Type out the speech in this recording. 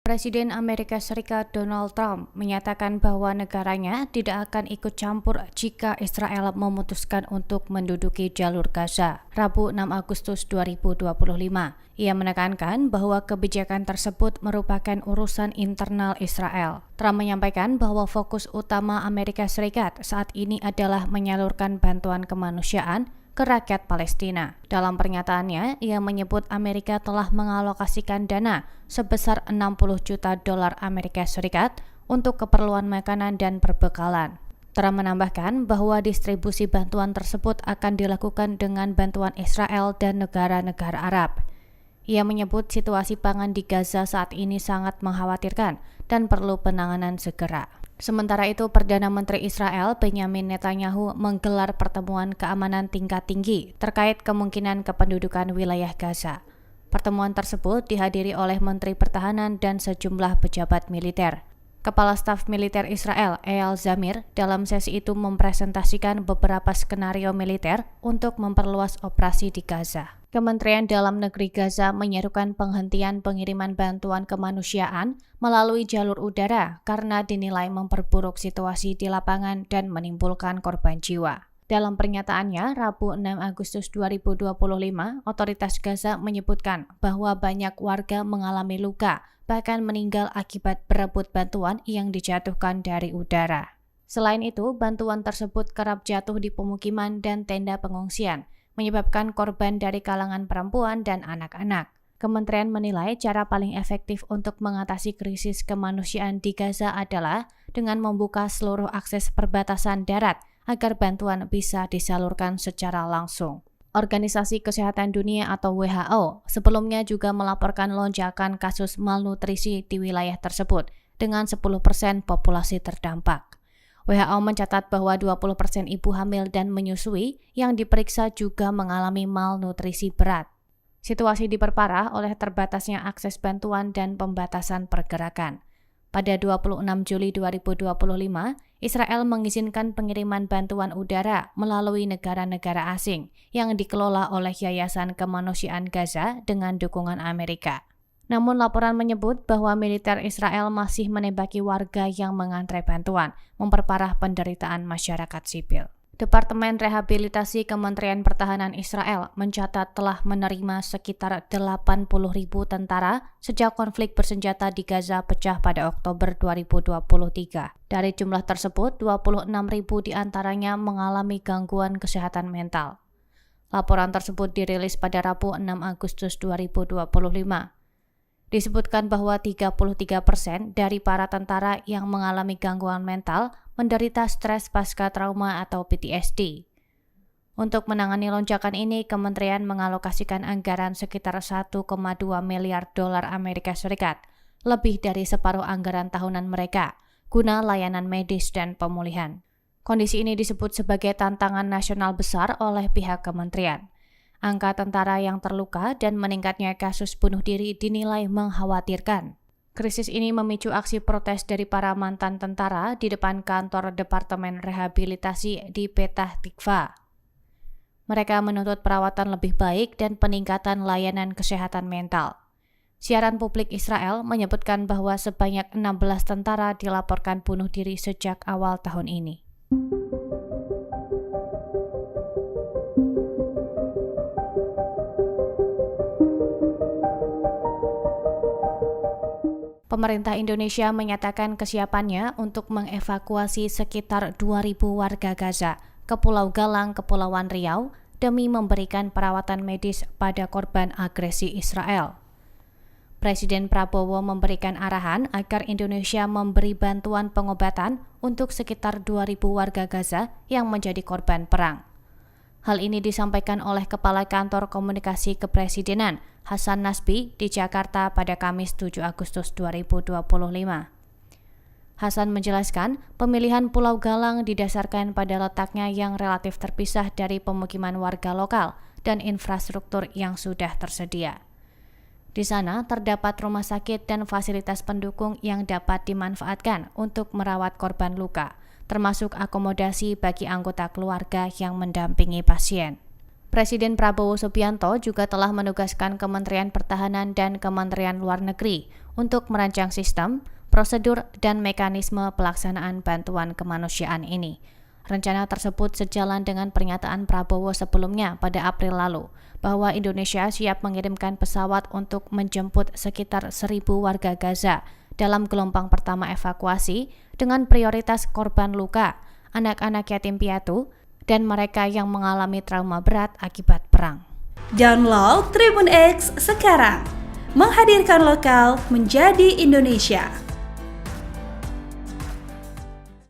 Presiden Amerika Serikat Donald Trump menyatakan bahwa negaranya tidak akan ikut campur jika Israel memutuskan untuk menduduki jalur Gaza, Rabu 6 Agustus 2025. Ia menekankan bahwa kebijakan tersebut merupakan urusan internal Israel. Trump menyampaikan bahwa fokus utama Amerika Serikat saat ini adalah menyalurkan bantuan kemanusiaan ke rakyat Palestina. Dalam pernyataannya, ia menyebut Amerika telah mengalokasikan dana sebesar 60 juta dolar Amerika Serikat untuk keperluan makanan dan perbekalan. Trump menambahkan bahwa distribusi bantuan tersebut akan dilakukan dengan bantuan Israel dan negara-negara Arab. Ia menyebut situasi pangan di Gaza saat ini sangat mengkhawatirkan dan perlu penanganan segera. Sementara itu, Perdana Menteri Israel Benjamin Netanyahu menggelar pertemuan keamanan tingkat tinggi terkait kemungkinan kependudukan wilayah Gaza. Pertemuan tersebut dihadiri oleh Menteri Pertahanan dan sejumlah pejabat militer. Kepala Staf Militer Israel, Eyal Zamir, dalam sesi itu mempresentasikan beberapa skenario militer untuk memperluas operasi di Gaza. Kementerian Dalam Negeri Gaza menyerukan penghentian pengiriman bantuan kemanusiaan melalui jalur udara karena dinilai memperburuk situasi di lapangan dan menimbulkan korban jiwa. Dalam pernyataannya, Rabu 6 Agustus 2025, otoritas Gaza menyebutkan bahwa banyak warga mengalami luka, bahkan meninggal akibat berebut bantuan yang dijatuhkan dari udara. Selain itu, bantuan tersebut kerap jatuh di pemukiman dan tenda pengungsian, menyebabkan korban dari kalangan perempuan dan anak-anak. Kementerian menilai cara paling efektif untuk mengatasi krisis kemanusiaan di Gaza adalah dengan membuka seluruh akses perbatasan darat agar bantuan bisa disalurkan secara langsung. Organisasi Kesehatan Dunia atau WHO sebelumnya juga melaporkan lonjakan kasus malnutrisi di wilayah tersebut dengan 10% populasi terdampak. WHO mencatat bahwa 20% ibu hamil dan menyusui yang diperiksa juga mengalami malnutrisi berat. Situasi diperparah oleh terbatasnya akses bantuan dan pembatasan pergerakan. Pada 26 Juli 2025, Israel mengizinkan pengiriman bantuan udara melalui negara-negara asing yang dikelola oleh Yayasan Kemanusiaan Gaza dengan dukungan Amerika. Namun laporan menyebut bahwa militer Israel masih menembaki warga yang mengantre bantuan, memperparah penderitaan masyarakat sipil. Departemen Rehabilitasi Kementerian Pertahanan Israel mencatat telah menerima sekitar 80.000 tentara sejak konflik bersenjata di Gaza pecah pada Oktober 2023. Dari jumlah tersebut, 26.000 diantaranya mengalami gangguan kesehatan mental. Laporan tersebut dirilis pada Rabu 6 Agustus 2025. Disebutkan bahwa 33% dari para tentara yang mengalami gangguan mental menderita stres pasca trauma atau PTSD. Untuk menangani lonjakan ini, kementerian mengalokasikan anggaran sekitar 1,2 miliar dolar Amerika Serikat, lebih dari separuh anggaran tahunan mereka, guna layanan medis dan pemulihan. Kondisi ini disebut sebagai tantangan nasional besar oleh pihak kementerian. Angka tentara yang terluka dan meningkatnya kasus bunuh diri dinilai mengkhawatirkan. Krisis ini memicu aksi protes dari para mantan tentara di depan kantor Departemen Rehabilitasi di Petah Tikva. Mereka menuntut perawatan lebih baik dan peningkatan layanan kesehatan mental. Siaran publik Israel menyebutkan bahwa sebanyak 16 tentara dilaporkan bunuh diri sejak awal tahun ini. Pemerintah Indonesia menyatakan kesiapannya untuk mengevakuasi sekitar 2.000 warga Gaza ke Pulau Galang, Kepulauan Riau, demi memberikan perawatan medis pada korban agresi Israel. Presiden Prabowo memberikan arahan agar Indonesia memberi bantuan pengobatan untuk sekitar 2.000 warga Gaza yang menjadi korban perang. Hal ini disampaikan oleh Kepala Kantor Komunikasi Kepresidenan Hasan Nasbi di Jakarta pada Kamis 7 Agustus 2025. Hasan menjelaskan, pemilihan Pulau Galang didasarkan pada letaknya yang relatif terpisah dari pemukiman warga lokal dan infrastruktur yang sudah tersedia. Di sana terdapat rumah sakit dan fasilitas pendukung yang dapat dimanfaatkan untuk merawat korban luka, termasuk akomodasi bagi anggota keluarga yang mendampingi pasien. Presiden Prabowo Subianto juga telah menugaskan Kementerian Pertahanan dan Kementerian Luar Negeri untuk merancang sistem, prosedur, dan mekanisme pelaksanaan bantuan kemanusiaan ini. Rencana tersebut sejalan dengan pernyataan Prabowo sebelumnya pada April lalu, bahwa Indonesia siap mengirimkan pesawat untuk menjemput sekitar 1.000 warga Gaza dalam gelombang pertama evakuasi dengan prioritas korban luka, anak-anak yatim piatu, dan mereka yang mengalami trauma berat akibat perang. Download Tribun X sekarang, menghadirkan lokal menjadi Indonesia.